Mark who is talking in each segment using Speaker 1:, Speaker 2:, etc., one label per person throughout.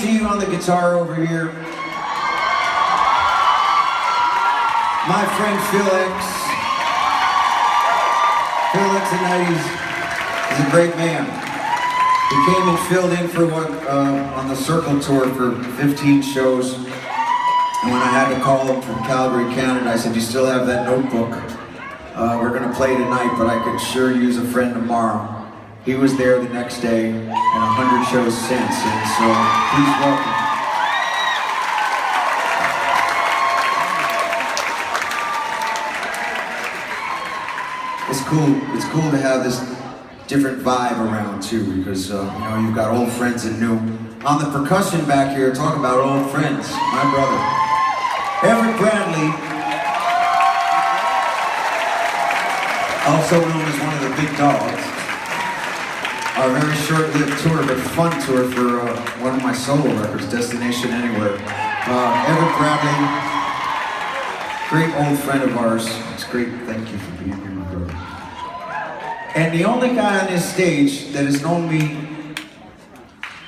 Speaker 1: G on the guitar over here. My friend Phil X. Phil X tonight, he's a great man. He came and filled in for one on the Circle Tour for 15 shows. And when I had to call him from Calgary, Canada, I said, "You still have that notebook? We're gonna play tonight, but I could sure use a friend tomorrow." He was there the next day, and 100 shows since, and so please welcome. It's cool to have this different vibe around too, because you know, you've got old friends and new. On the percussion back here, talk about old friends, my brother. Everett Bradley, also known as one of the big dogs. A very short-lived tour, but fun tour for one of my solo records, Destination Anywhere. Everett Bradley, great old friend of ours. It's great, thank you for being here, my brother. And the only guy on this stage that has known me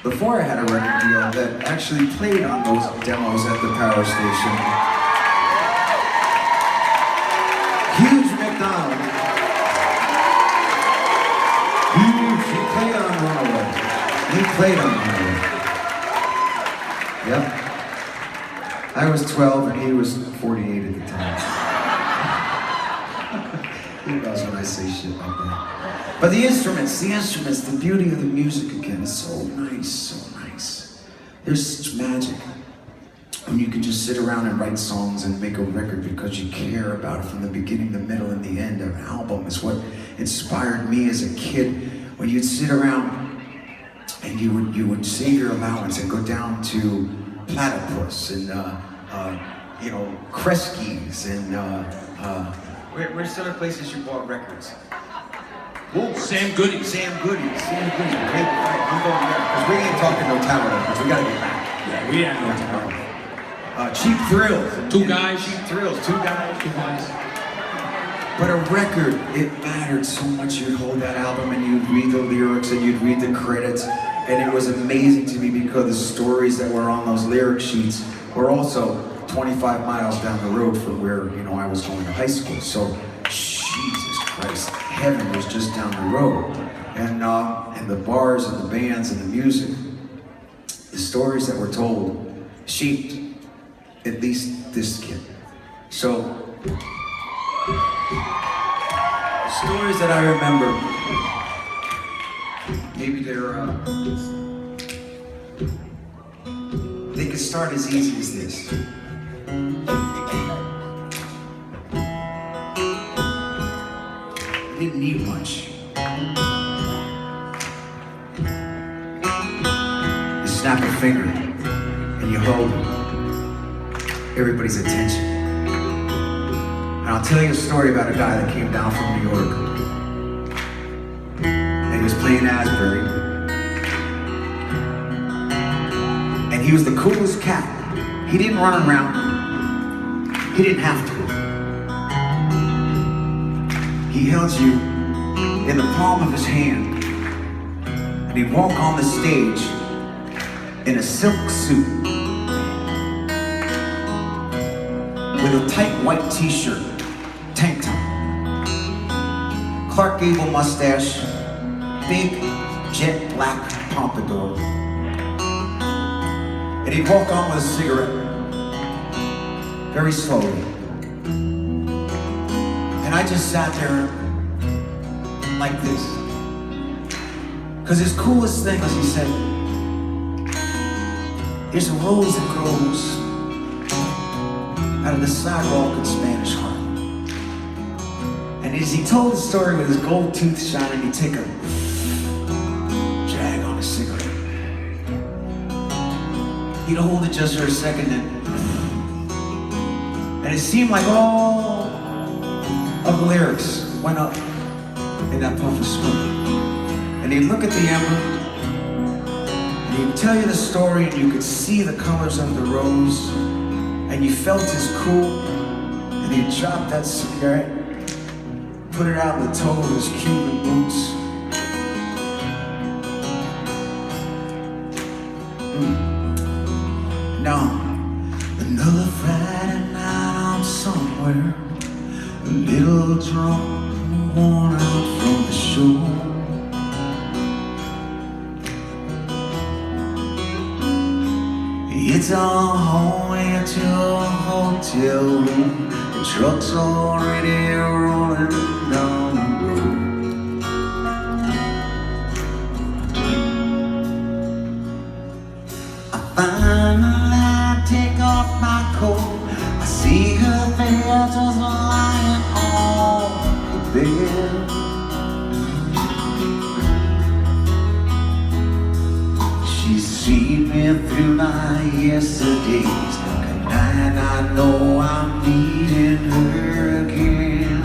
Speaker 1: before I had a record deal that actually played on those demos at the power station. Huge McDonald. Huge, he played on Runaway. He played on Runaway. Yep. I was 12 and he was 48 at the time. Who knows when I say shit like that. But the instruments, the beauty of the music again is so nice, so nice. There's such magic when you can just sit around and write songs and make a record because you care about it from the beginning, the middle, and the end. An album is what inspired me as a kid. When you'd sit around and you would save your allowance and go down to Platypus and you know, Kresge's and where's the other places you bought records?
Speaker 2: Sam Goody.
Speaker 1: Sam Goody. Right, I'm going there because we ain't talking no tower records. We gotta get back.
Speaker 2: Yeah, we ain't no tower.
Speaker 1: Cheap Thrills.
Speaker 2: Two guys.
Speaker 1: Cheap Thrills. Two guys. But a record, it mattered so much. You'd hold that album and you'd read the lyrics and you'd read the credits, and it was amazing to me because the stories that were on those lyric sheets were also 25 miles down the road from where, you know, I was going to high school. So, Jesus Christ, heaven was just down the road. And the bars and the bands and the music, the stories that were told shaped at least this kid. So, stories that I remember, maybe they could start as easy as this. Didn't need much. You snap a finger and you hold everybody's attention. And I'll tell you a story about a guy that came down from New York. And he was playing Asbury. And he was the coolest cat. He didn't run around. He didn't have to. He held you in the palm of his hand, and he'd walk on the stage in a silk suit with a tight white t-shirt, tank top, Clark Gable mustache, big jet black pompadour, and he'd walk on with a cigarette very slowly. And I just sat there like this. Because his coolest thing was he said, "There's a rose that grows out of the sidewalk in Spanish Harlem." And as he told the story with his gold teeth shining, he'd take a drag on a cigarette. He'd hold it just for a second and it seemed like all of the lyrics went up in that puff of smoke. And he'd look at the ember, and he'd tell you the story, and you could see the colors of the rose, and you felt his cool, and he'd drop that cigarette, put it out in the toe of his Cuban boots. No, another Friday night I'm somewhere, a little drunk and worn out from the show. It's on hallway to a hotel room. The truck's already rolling down the road. I finally take off my coat. I see her there just lying on the bed. She's seen me through my yesterdays. Tonight I know I'm needing her again.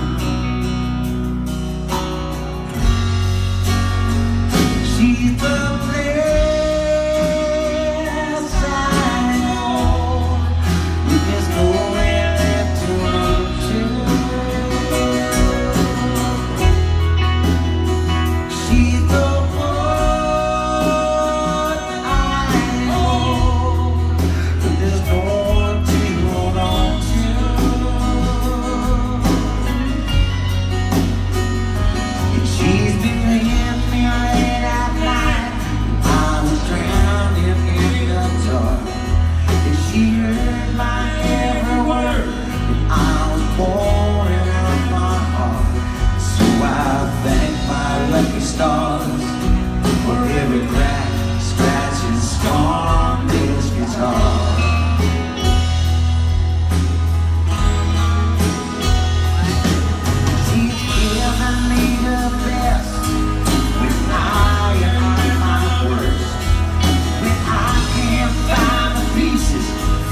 Speaker 1: She's the place I know. There's nowhere left to run to. She's the one I know. There's no one to hold on to. And she's been laying me late at night. I was drowning in the dark, and she heard my every word, and I was pouring out my heart. So I thank my lucky stars for every crack, scratch, and scar on this guitar. She's given me the best when I am at my worst. When I can't find the pieces,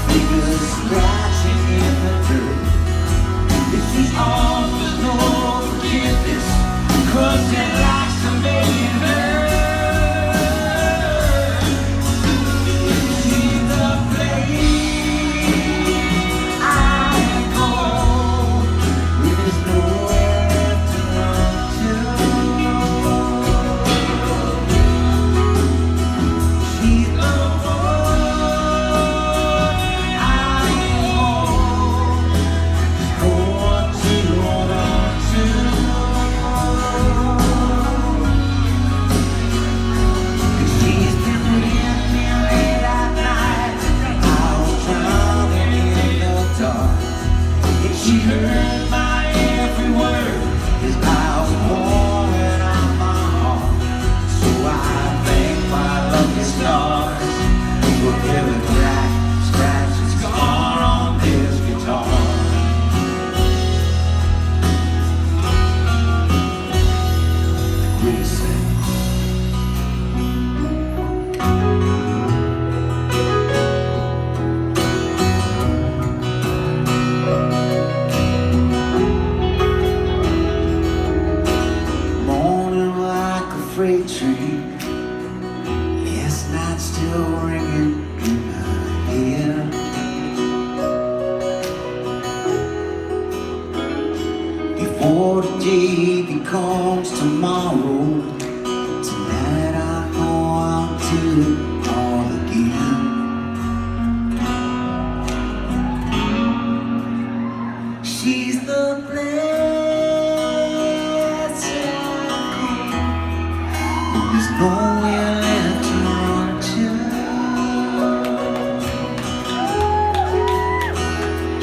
Speaker 1: fingers scratching in the dirt. If she's offers no forgiveness, 'cause it likes to make it hurt. She's the place I go when there's nowhere left to run to. She's the one I know. No one to hold on to. She's been with me late at night. I was drowning in the dark, and she heard my every word as I was pouring out my heart. So I thank my lucky stars for every crack, scratch, and scar on this guitar. What do you say? Morning like a freight train, last night still ringing in my ear. Before the day becomes tomorrow, tonight I know I'll do it all again. She's the place I go when there's nowhere left to run to.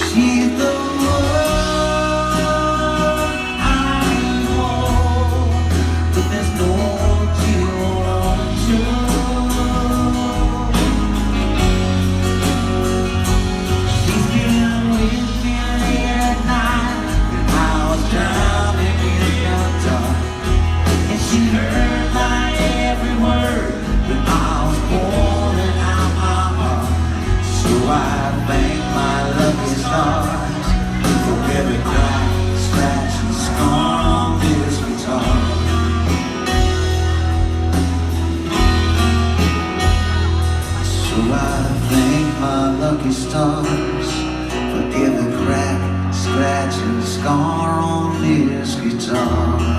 Speaker 1: She's the one I know, but there's no one to hold on to. She's been with me late at night when I was drowning in the dark, and she heard my every word when I was pouring out my heart. So I thank my lucky stars for every crack, scratch, and scar on this guitar. So I thank my lucky stars for every crack, scratch, and scar on this guitar.